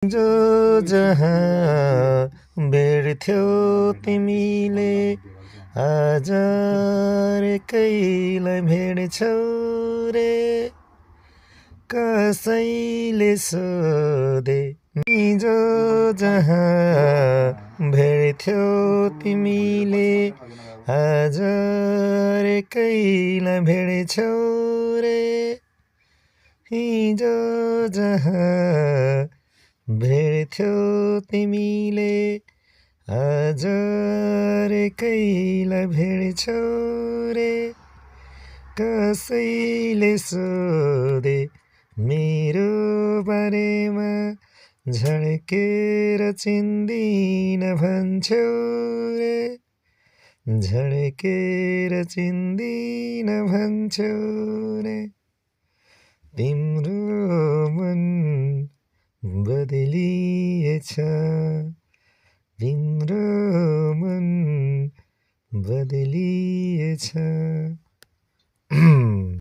जो जहाँ भेट्थ्यौ तिमीले आज एकैलाई भेट्छौ रे। कसैले सोधे जो जहाँ भेट्थ्यौ तिमीले आज एकैलाई भेट्छौ रे। हिजो जहाँ भेट्थ्यौ तिमीले आज एकैलाई भेट्छौ रे। कसैले सोधे मेरो बारेमा झड्केर चिन्दिन भन्छौ रे। झड्केर चिन्दिन भन्छौ रे। तिम्रो मन बदलिएछ, तिम्रो मन बदलिएछ।